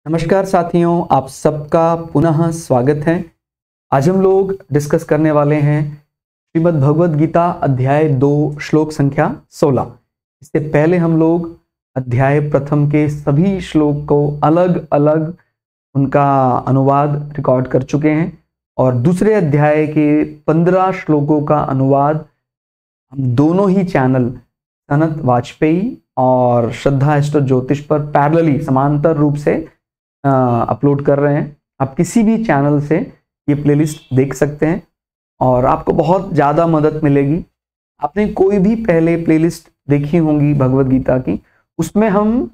नमस्कार साथियों, आप सबका पुनः स्वागत है। आज हम लोग डिस्कस करने वाले हैं श्रीमद् भगवद गीता अध्याय 2 श्लोक संख्या 16। इससे पहले हम लोग अध्याय प्रथम के सभी श्लोक को अलग अलग उनका अनुवाद रिकॉर्ड कर चुके हैं और दूसरे अध्याय के 15 श्लोकों का अनुवाद हम दोनों ही चैनल सनत वाजपेयी और श्रद्धा एस्ट्रो ज्योतिष पर पैरेलली समांतर रूप से अपलोड कर रहे हैं। आप किसी भी चैनल से ये प्लेलिस्ट देख सकते हैं और आपको बहुत ज़्यादा मदद मिलेगी। आपने कोई भी पहले प्लेलिस्ट देखी होंगी भगवद गीता की, उसमें हम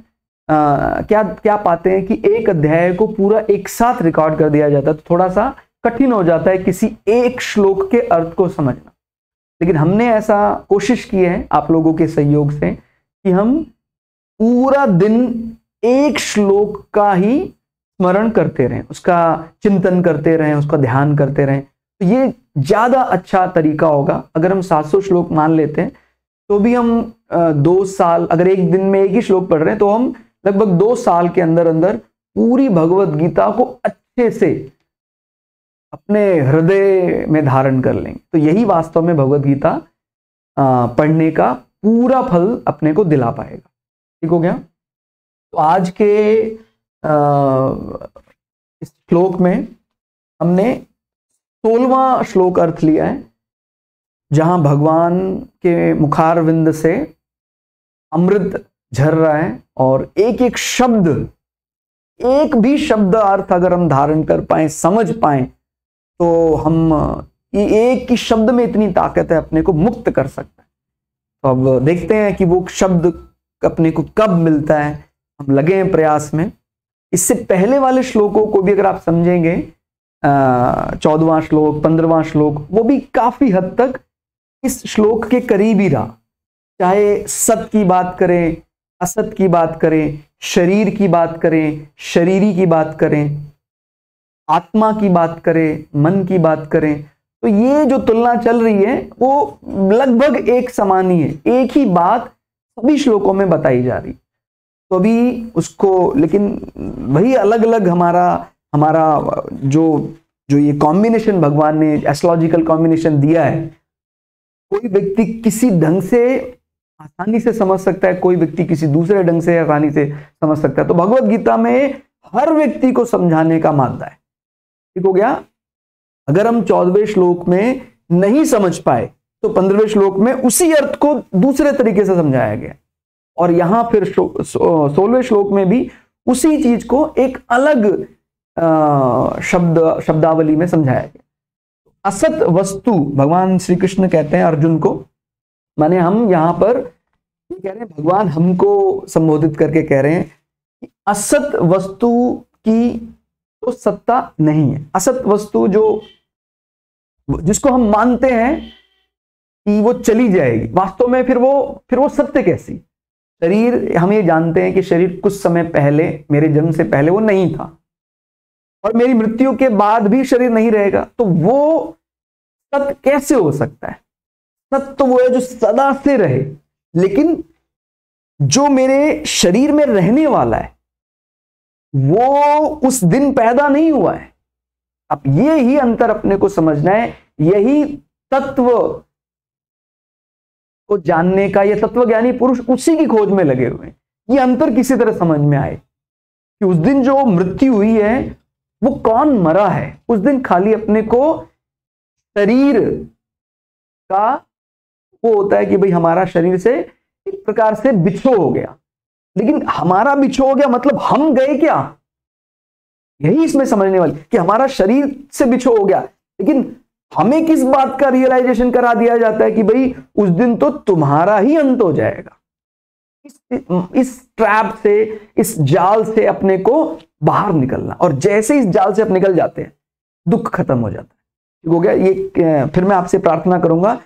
क्या क्या पाते हैं कि एक अध्याय को पूरा एक साथ रिकॉर्ड कर दिया जाता है, तो थोड़ा सा कठिन हो जाता है किसी एक श्लोक के अर्थ को समझना। लेकिन हमने ऐसा कोशिश की है आप लोगों के सहयोग से कि हम पूरा दिन एक श्लोक का ही स्मरण करते रहें, उसका चिंतन करते रहें, उसका ध्यान करते रहें। तो ये ज्यादा अच्छा तरीका होगा। अगर हम 700 श्लोक मान लेते हैं तो भी हम 2 साल, अगर एक दिन में एक ही श्लोक पढ़ रहे हैं तो हम लगभग 2 साल के अंदर अंदर पूरी भगवद गीता को अच्छे से अपने हृदय में धारण कर लेंगे। तो यही वास्तव में भगवद गीता पढ़ने का पूरा फल अपने को दिला पाएगा। ठीक हो गया। तो आज के इस श्लोक में हमने 16वां श्लोक अर्थ लिया है, जहां भगवान के मुखारविंद से अमृत झर रहा है और एक एक शब्द, एक भी शब्द अर्थ अगर हम धारण कर पाए, समझ पाए, तो हम ये एक ही शब्द में इतनी ताकत है, अपने को मुक्त कर सकता है। तो अब देखते हैं कि वो शब्द अपने को कब मिलता है। हम लगे हैं प्रयास में। इससे पहले वाले श्लोकों को भी अगर आप समझेंगे, 14वां श्लोक, 15वां श्लोक, वो भी काफी हद तक इस श्लोक के करीब ही रहा। चाहे सत की बात करें, असत की बात करें, शरीर की बात करें, शरीरी की बात करें, आत्मा की बात करें, मन की बात करें, तो ये जो तुलना चल रही है वो लगभग एक समान ही है। एक ही बात सभी श्लोकों में बताई जा रही। तो अभी उसको, लेकिन वही अलग अलग हमारा जो ये कॉम्बिनेशन भगवान ने एस्ट्रोलॉजिकल कॉम्बिनेशन दिया है, कोई व्यक्ति किसी ढंग से आसानी से समझ सकता है, कोई व्यक्ति किसी दूसरे ढंग से आसानी से समझ सकता है। तो भगवद गीता में हर व्यक्ति को समझाने का मादा है। ठीक हो गया। अगर हम 14वें श्लोक में नहीं समझ पाए तो 15वें श्लोक में उसी अर्थ को दूसरे तरीके से समझाया गया और यहां फिर 16वें श्लोक में भी उसी चीज को एक अलग शब्दावली में समझाया गया। असत वस्तु भगवान श्री कृष्ण कहते हैं अर्जुन को, माने हम यहां पर ये कह रहे हैं, भगवान हमको संबोधित करके कह रहे हैं कि असत वस्तु की तो सत्ता नहीं है। असत वस्तु जिसको हम मानते हैं कि वो चली जाएगी, वास्तव में फिर वो सत्य कैसी? शरीर, हम ये जानते हैं कि शरीर कुछ समय पहले, मेरे जन्म से पहले वो नहीं था और मेरी मृत्यु के बाद भी शरीर नहीं रहेगा। तो वो सत्य कैसे हो सकता है? सत्य तो वो है जो सदा से रहे, लेकिन जो मेरे शरीर में रहने वाला है वो उस दिन पैदा नहीं हुआ है। अब ये ही अंतर अपने को समझना है। यही तत्व को जानने का, ये तत्वज्ञानी पुरुष उसी की खोज में लगे हुए हैं। ये अंतर किसी तरह समझ में आए कि उस दिन जो मृत्यु हुई है वो कौन मरा है। उस दिन खाली अपने को शरीर का वो होता है कि भाई हमारा शरीर से एक प्रकार से बिछो हो गया, लेकिन हमारा बिछो हो गया मतलब हम गए क्या? यही इसमें समझने वाली कि हमारा शरीर से बिछो हो गया, लेकिन हमें किस बात का रियलाइजेशन करा दिया जाता है कि भाई उस दिन तो तुम्हारा ही अंत हो जाएगा। इस ट्रैप से, इस जाल से अपने को बाहर निकलना, और जैसे इस जाल से आप निकल जाते हैं दुख खत्म हो जाता है। ठीक हो गया। ये फिर मैं आपसे प्रार्थना करूंगा,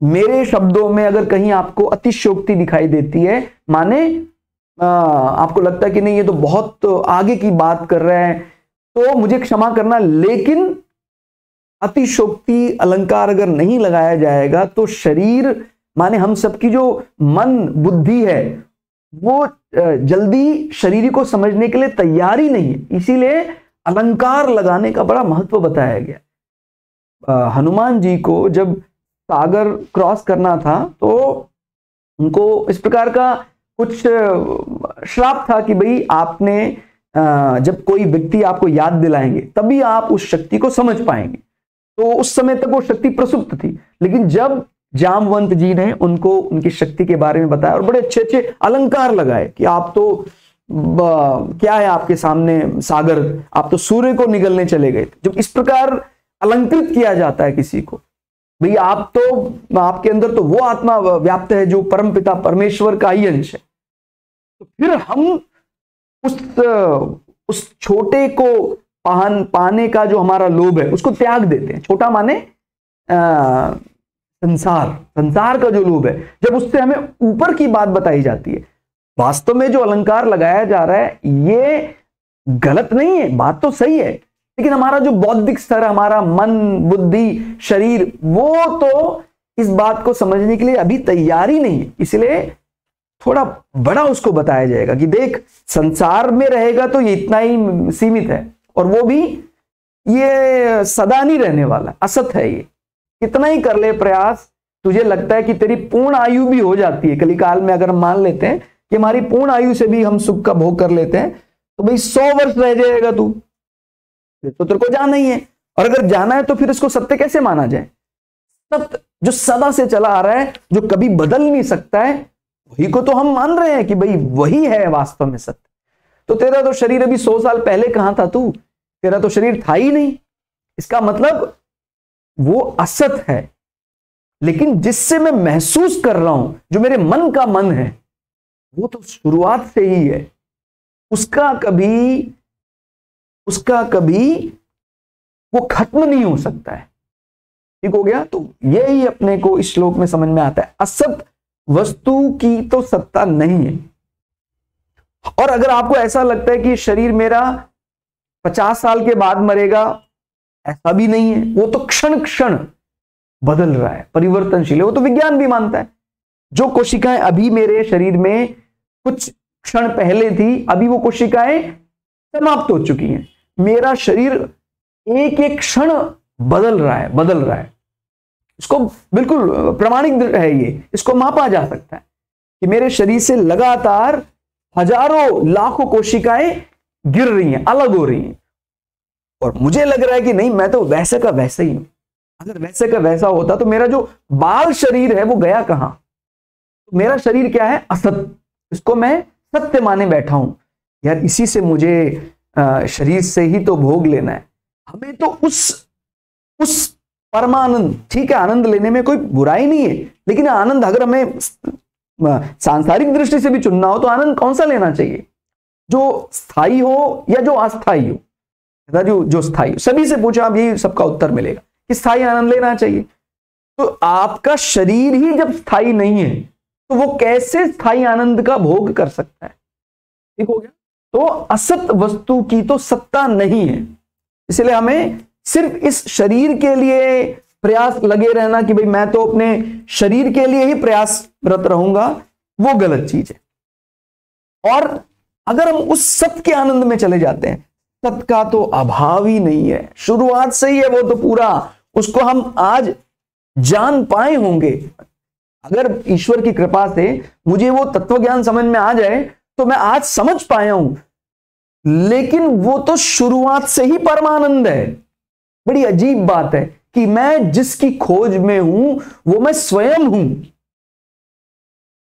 मेरे शब्दों में अगर कहीं आपको अतिशयोक्ति दिखाई देती है, माने आपको लगता है कि नहीं ये तो बहुत आगे की बात कर रहे हैं, तो मुझे क्षमा करना। लेकिन अतिशोक्ति अलंकार अगर नहीं लगाया जाएगा तो शरीर, माने हम सबकी जो मन बुद्धि है, वो जल्दी शरीर को समझने के लिए तैयार ही नहीं है, इसीलिए अलंकार लगाने का बड़ा महत्व बताया गया। हनुमान जी को जब सागर क्रॉस करना था तो उनको इस प्रकार का कुछ श्राप था कि भाई आपने जब कोई व्यक्ति आपको याद दिलाएंगे तभी आप उस शक्ति को समझ पाएंगे। तो उस समय तक वो शक्ति प्रसुप्त थी, लेकिन जब जामवंत जी ने उनको उनकी शक्ति के बारे में बताया और बड़े अच्छे अच्छे अलंकार लगाए कि आप तो क्या है आपके सामने सागर, आप तो सूर्य को निगलने चले गए थे। जब इस प्रकार अलंकृत किया जाता है किसी को, भाई आप तो, आपके अंदर तो वो आत्मा व्याप्त है जो परमपिता परमेश्वर का ही अंश है, तो फिर हम उस छोटे को पाने का जो हमारा लोभ है उसको त्याग देते हैं। छोटा माने संसार का जो लोभ है, जब उससे हमें ऊपर की बात बताई जाती है। वास्तव में जो अलंकार लगाया जा रहा है ये गलत नहीं है, बात तो सही है, लेकिन हमारा जो बौद्धिक स्तर, हमारा मन, बुद्धि, शरीर, वो तो इस बात को समझने के लिए अभी तैयार ही नहीं है। इसलिए थोड़ा बड़ा उसको बताया जाएगा कि देख, संसार में रहेगा तो ये इतना ही सीमित है, और वो भी ये सदा नहीं रहने वाला, असत है ये। कितना ही कर ले प्रयास, तुझे लगता है कि तेरी पूर्ण आयु भी हो जाती है कलिकाल में, अगर हम मान लेते हैं कि हमारी पूर्ण आयु से भी हम सुख का भोग कर लेते हैं, तो भाई 100 वर्ष रह जाएगा तू, तो तेरे को जाना ही है। और अगर जाना है तो फिर इसको सत्य कैसे माना जाए? सत्य जो सदा से चला आ रहा है, जो कभी बदल नहीं सकता है, वही को तो हम मान रहे हैं कि भाई वही है वास्तव में सत्य। तो तेरा तो शरीर अभी 100 साल पहले कहां था तू? तेरा तो शरीर था ही नहीं। इसका मतलब वो असत है, लेकिन जिससे मैं महसूस कर रहा हूं, जो मेरे मन का मन है, वो तो शुरुआत से ही है। उसका कभी वो खत्म नहीं हो सकता है। ठीक हो गया? तो यही अपने को इस श्लोक में समझ में आता है, असत वस्तु की तो सत्ता नहीं है। और अगर आपको ऐसा लगता है कि शरीर मेरा 50 साल के बाद मरेगा, ऐसा भी नहीं है। वो तो क्षण क्षण बदल रहा है, परिवर्तनशील है। वो तो विज्ञान भी मानता है। जो कोशिकाएं अभी मेरे शरीर में कुछ क्षण पहले थी, अभी वो कोशिकाएं समाप्त हो चुकी हैं। मेरा शरीर एक एक क्षण बदल रहा है। इसको बिल्कुल प्रमाणिक है, ये इसको मापा जा सकता है कि मेरे शरीर से लगातार हजारों लाखों कोशिकाएं गिर रही हैं, अलग हो रही हैं, और मुझे लग रहा है कि नहीं, मैं तो वैसे का वैसा ही हूं। अगर वैसे का वैसा होता तो मेरा जो बाल शरीर है वो गया कहां? तो मेरा शरीर क्या है? असत। इसको मैं सत्य माने बैठा हूं, यार इसी से मुझे शरीर से ही तो भोग लेना है। हमें तो उस परमानंद, ठीक है, आनंद लेने में कोई बुराई नहीं है, लेकिन आनंद अगर हमें सांसारिक दृष्टि से भी चुनना हो तो आनंद कौन सा लेना चाहिए? जो स्थायी हो या जो अस्थायी हो? जो स्थायी हो। सभी से पूछा, आप यही सबका उत्तर मिलेगा कि स्थायी आनंद लेना चाहिए। तो आपका शरीर ही जब स्थायी नहीं है तो वो कैसे स्थायी आनंद का भोग कर सकता है? ठीक हो गया? तो असत वस्तु की तो सत्ता नहीं है। इसलिए हमें सिर्फ इस शरीर के लिए प्रयास लगे रहना कि भाई मैं तो अपने शरीर के लिए ही प्रयासरत रहूंगा, वो गलत चीज है। और अगर हम उस सत्य के आनंद में चले जाते हैं, सत्य का तो अभाव ही नहीं है, शुरुआत से ही है वो तो पूरा। उसको हम आज जान पाए होंगे। अगर ईश्वर की कृपा से मुझे वो तत्व ज्ञान समझ में आ जाए तो मैं आज समझ पाया हूं, लेकिन वो तो शुरुआत से ही परमानंद है। बड़ी अजीब बात है कि मैं जिसकी खोज में हूं वो मैं स्वयं हूं,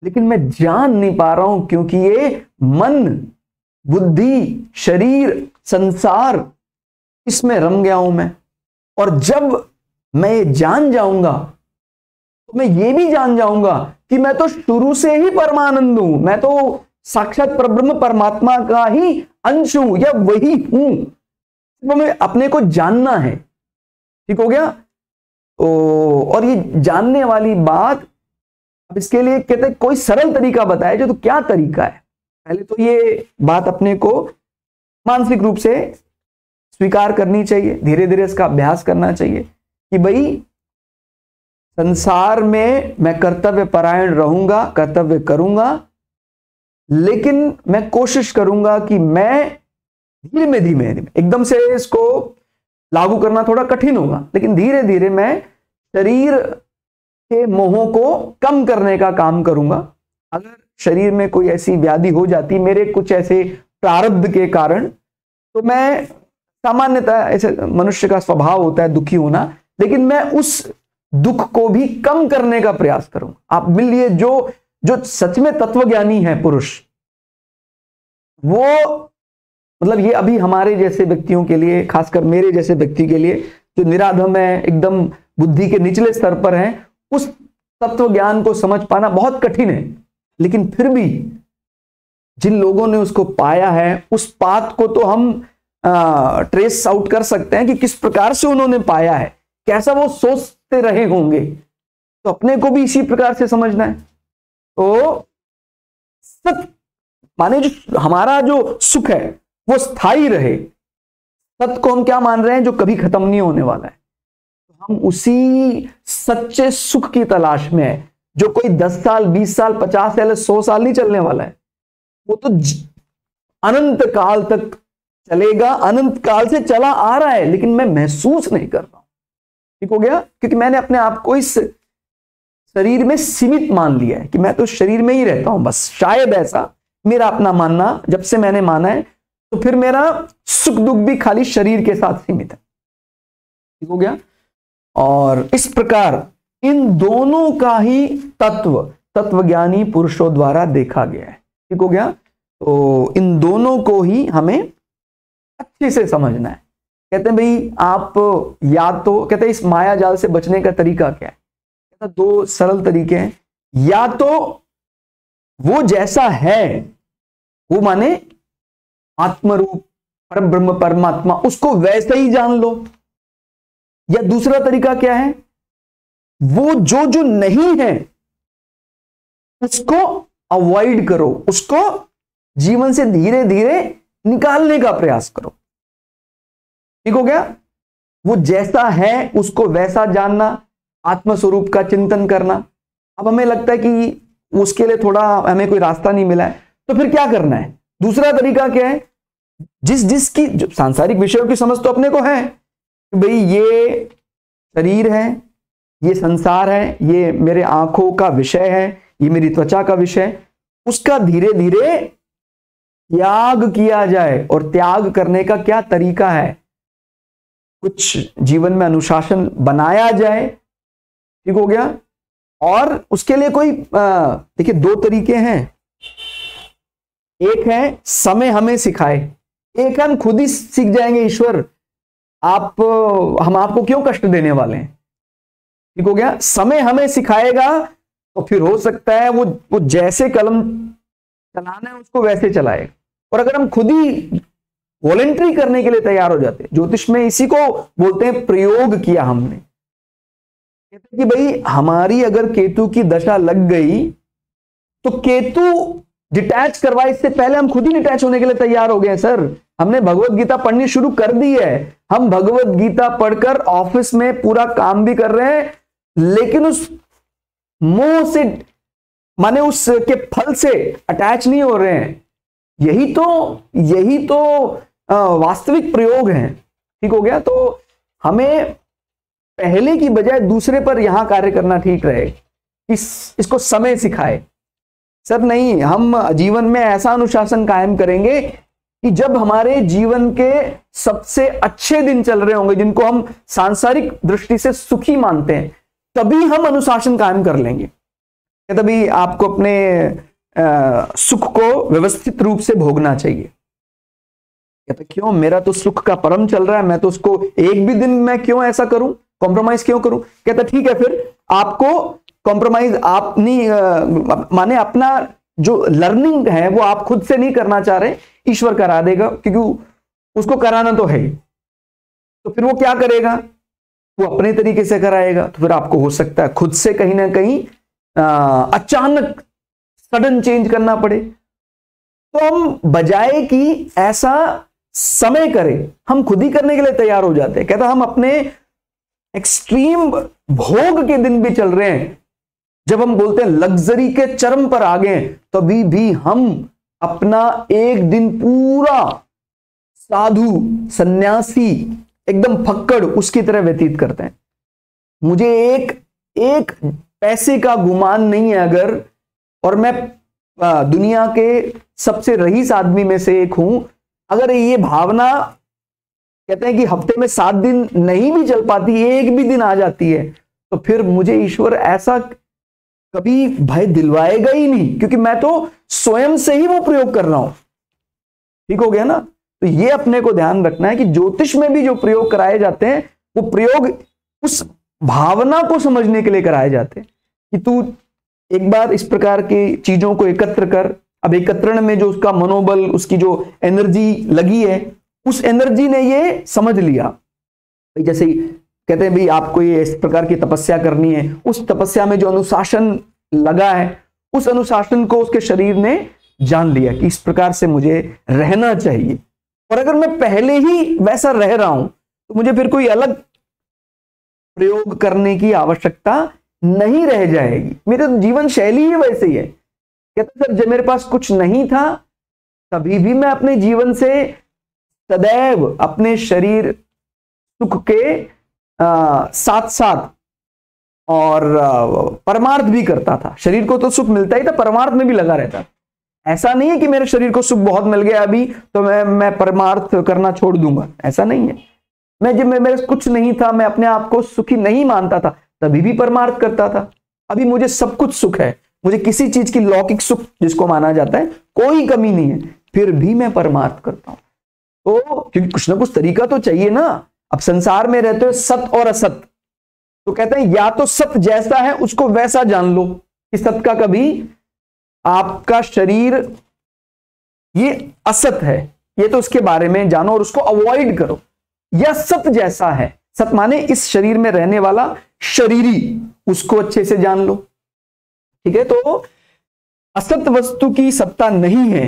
लेकिन मैं जान नहीं पा रहा हूं, क्योंकि ये मन, बुद्धि, शरीर, संसार, इसमें रम गया हूं मैं। और जब मैं ये जान जाऊंगा तो मैं ये भी जान जाऊंगा कि मैं तो शुरू से ही परमानंद हूं, मैं तो साक्षात परब्रह्म परमात्मा का ही अंश हूं या वही हूं। तो मैं अपने को जानना है। ठीक हो गया? और ये जानने वाली बात, अब इसके लिए कहते हैं कोई सरल तरीका बताया जो, तो क्या तरीका है? पहले तो ये बात अपने को मानसिक रूप से स्वीकार करनी चाहिए, धीरे धीरे इसका अभ्यास करना चाहिए कि भाई संसार में मैं कर्तव्य परायण रहूंगा, कर्तव्य करूंगा, लेकिन मैं कोशिश करूंगा कि मैं धीमे धीमे एकदम से इसको लागू करना थोड़ा कठिन होगा, लेकिन धीरे धीरे मैं शरीर के मोहों को कम करने का काम करूंगा। अगर शरीर में कोई ऐसी व्याधि हो जाती, मेरे कुछ ऐसे प्रारब्ध के कारण, तो मैं सामान्यतः ऐसे मनुष्य का स्वभाव होता है दुखी होना, लेकिन मैं उस दुख को भी कम करने का प्रयास करूंगा। आप मिलिए जो जो सच में तत्वज्ञानी है पुरुष, वो मतलब ये अभी हमारे जैसे व्यक्तियों के लिए, खासकर मेरे जैसे व्यक्ति के लिए जो निराधम है, एकदम बुद्धि के निचले स्तर पर है, उस तत्व ज्ञान को समझ पाना बहुत कठिन है। लेकिन फिर भी जिन लोगों ने उसको पाया है, उस पाथ को तो हम ट्रेस आउट कर सकते हैं कि किस प्रकार से उन्होंने पाया है, कैसा वो सोचते रहे होंगे। तो अपने को भी इसी प्रकार से समझना है। तो सत माने जो हमारा जो सुख है वो स्थायी रहे। सत्य को हम क्या मान रहे हैं? जो कभी खत्म नहीं होने वाला है। तो हम उसी सच्चे सुख की तलाश में है, जो कोई 10 साल 20 साल 50 साल 100 साल नहीं चलने वाला है। वो तो अनंत काल तक चलेगा, अनंत काल से चला आ रहा है, लेकिन मैं महसूस नहीं कर रहा हूं। ठीक हो गया? क्योंकि मैंने अपने आप को इस शरीर में सीमित मान लिया है कि मैं तो शरीर में ही रहता हूं बस। शायद ऐसा मेरा अपना मानना, जब से मैंने माना है तो फिर मेरा सुख दुख भी खाली शरीर के साथ सीमित है। ठीक हो गया? और इस प्रकार इन दोनों का ही तत्वज्ञानी पुरुषों द्वारा देखा गया है। ठीक हो गया? तो इन दोनों को ही हमें अच्छे से समझना है। कहते हैं भाई आप या तो, कहते हैं इस माया जाल से बचने का तरीका क्या है? कहते हैं 2 सरल तरीके हैं। या तो वो जैसा है, वो माने आत्मरूप परब्रह्म परमात्मा, उसको वैसे ही जान लो। या दूसरा तरीका क्या है? वो जो जो नहीं है उसको अवॉइड करो, उसको जीवन से धीरे धीरे निकालने का प्रयास करो। ठीक हो गया? वो जैसा है उसको वैसा जानना, आत्मस्वरूप का चिंतन करना। अब हमें लगता है कि उसके लिए थोड़ा हमें कोई रास्ता नहीं मिला है, तो फिर क्या करना है? दूसरा तरीका क्या है? जिसकी सांसारिक विषयों की समझ तो अपने को है कि भाई ये शरीर है, ये संसार है, ये मेरे आंखों का विषय है, ये मेरी त्वचा का विषय, उसका धीरे धीरे त्याग किया जाए। और त्याग करने का क्या तरीका है? कुछ जीवन में अनुशासन बनाया जाए। ठीक हो गया? और उसके लिए कोई देखिए 2 तरीके हैं। एक है समय हमें सिखाए, एक हम खुद ही सीख जाएंगे। ईश्वर हम आपको क्यों कष्ट देने वाले हैं? ठीक हो गया? समय हमें सिखाएगा तो फिर हो सकता है वो जैसे कलम चलाना है उसको वैसे चलाएगा। और अगर हम खुद ही वॉलंटरी करने के लिए तैयार हो जाते, ज्योतिष में इसी को बोलते हैं प्रयोग किया हमने। कहते कि भाई हमारी अगर केतु की दशा लग गई तो केतु डिटैच करवाए, इससे पहले हम खुद ही डिटैच होने के लिए तैयार हो गए। सर हमने भगवत गीता पढ़नी शुरू कर दी है, हम भगवत गीता पढ़कर ऑफिस में पूरा काम भी कर रहे हैं, लेकिन उस मोह से माने उसके फल से अटैच नहीं हो रहे हैं। यही तो वास्तविक प्रयोग है। ठीक हो गया? तो हमें पहले की बजाय दूसरे पर यहां कार्य करना ठीक रहे। इसको समय सिखाए। सर नहीं, हम जीवन में ऐसा अनुशासन कायम करेंगे कि जब हमारे जीवन के सबसे अच्छे दिन चल रहे होंगे, जिनको हम सांसारिक दृष्टि से सुखी मानते हैं, तभी हम अनुशासन कायम कर लेंगे। तभी आपको अपने सुख को व्यवस्थित रूप से भोगना चाहिए। कहते क्यों? मेरा तो सुख का परम चल रहा है, मैं तो उसको एक भी दिन मैं क्यों ऐसा करूं, कॉम्प्रोमाइज क्यों करूं? कहता ठीक है, फिर आपको कॉम्प्रोमाइज आप नहीं माने अपना जो लर्निंग है वो आप खुद से नहीं करना चाह रहे, ईश्वर करा देगा, क्योंकि उसको कराना तो है ही। तो फिर वो क्या करेगा? वो अपने तरीके से कराएगा। तो फिर आपको हो सकता है खुद से कहीं ना कहीं अचानक सडन चेंज करना पड़े। तो हम बजाय कि ऐसा समय करें, हम खुद ही करने के लिए तैयार हो जाते हैं। कहता हम अपने एक्सट्रीम भोग के दिन भी चल रहे हैं, जब हम बोलते हैं लग्जरी के चरम पर आ गए, तभी भी हम अपना एक दिन पूरा साधु सन्यासी एकदम फक्कड़ उसकी तरह व्यतीत करते हैं। मुझे एक पैसे का गुमान नहीं है अगर, और मैं दुनिया के सबसे रईस आदमी में से एक हूं, अगर ये भावना कहते हैं कि हफ्ते में 7 दिन नहीं भी चल पाती, एक भी दिन आ जाती है, तो फिर मुझे ईश्वर ऐसा कभी भय दिलवाएगा ही नहीं, क्योंकि मैं तो स्वयं से ही वो प्रयोग कर रहा हूं। ठीक हो गया ना? तो ये अपने को ध्यान रखना है कि ज्योतिष में भी जो प्रयोग कराए जाते हैं वो प्रयोग उस भावना को समझने के लिए कराए जाते हैं कि तू एक बार इस प्रकार की चीजों को एकत्र कर। अब एकत्रण में जो उसका मनोबल, उसकी जो एनर्जी लगी है, उस एनर्जी ने ये समझ लिया। जैसे कहते हैं भाई आपको ये इस प्रकार की तपस्या करनी है, उस तपस्या में जो अनुशासन लगा है, उस अनुशासन को उसके शरीर ने जान लिया कि इस प्रकार से मुझे रहना चाहिए। और अगर मैं पहले ही वैसा रह रहा हूं तो मुझे फिर कोई अलग प्रयोग करने की आवश्यकता नहीं रह जाएगी। मेरे जीवन शैली ही वैसे ही है। कहते सर जब मेरे पास कुछ नहीं था तभी भी मैं अपने जीवन से सदैव अपने शरीर सुख के साथ साथ और परमार्थ भी करता था। शरीर को तो सुख मिलता ही था, परमार्थ में भी लगा रहता था। ऐसा नहीं है कि मेरे शरीर को सुख बहुत मिल गया अभी तो मैं परमार्थ करना छोड़ दूंगा, ऐसा नहीं है। मैं जब मेरे कुछ नहीं था, मैं अपने आप को सुखी नहीं मानता था, तभी भी परमार्थ करता था। अभी मुझे सब कुछ सुख है, मुझे किसी चीज की लौकिक सुख जिसको माना जाता है कोई कमी नहीं है, फिर भी मैं परमार्थ करता हूं। तो क्योंकि कुछ ना कुछ तरीका तो चाहिए ना। अब संसार में रहते हो सत और असत, तो कहते हैं या तो सत जैसा है उसको वैसा जान लो कि सत का कभी आपका शरीर ये असत है, ये तो उसके बारे में जानो और उसको अवॉइड करो। या सत जैसा है, सत माने इस शरीर में रहने वाला शरीरी, उसको अच्छे से जान लो। ठीक है, तो असत वस्तु की सत्ता नहीं है,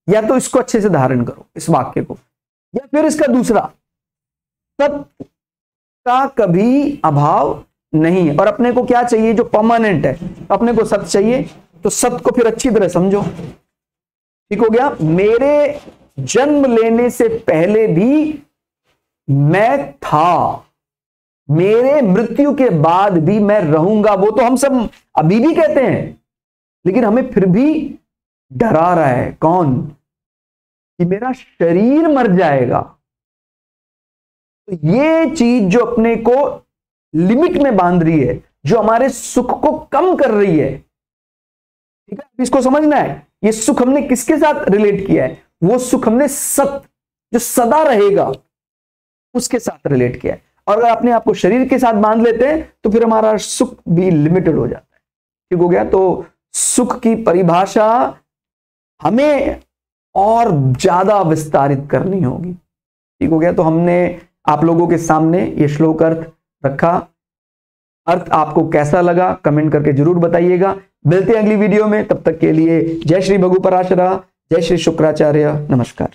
या तो इसको अच्छे से धारण करो इस वाक्य को, या फिर इसका दूसरा सत का कभी अभाव नहीं है। और अपने को क्या चाहिए जो परमानेंट है, अपने को सत चाहिए, तो सत को फिर अच्छी तरह समझो। ठीक हो गया? मेरे जन्म लेने से पहले भी मैं था, मेरे मृत्यु के बाद भी मैं रहूंगा, वो तो हम सब अभी भी कहते हैं, लेकिन हमें फिर भी डरा रहा है कौन? कि मेरा शरीर मर जाएगा। तो ये चीज जो अपने को लिमिट में बांध रही है, जो हमारे सुख को कम कर रही है, ठीक है, इसको समझना है। ये सुख हमने किसके साथ रिलेट किया है? वो सुख हमने सत जो सदा रहेगा उसके साथ रिलेट किया है। और अगर अपने आप को शरीर के साथ बांध लेते हैं तो फिर हमारा सुख भी लिमिटेड हो जाता है। ठीक हो गया? तो सुख की परिभाषा हमें और ज्यादा विस्तारित करनी होगी। ठीक हो गया? तो हमने आप लोगों के सामने ये श्लोक अर्थ रखा। अर्थ आपको कैसा लगा कमेंट करके जरूर बताइएगा। मिलते हैं अगली वीडियो में, तब तक के लिए जय श्री भगु पराशरा, जय श्री शुक्राचार्य, नमस्कार।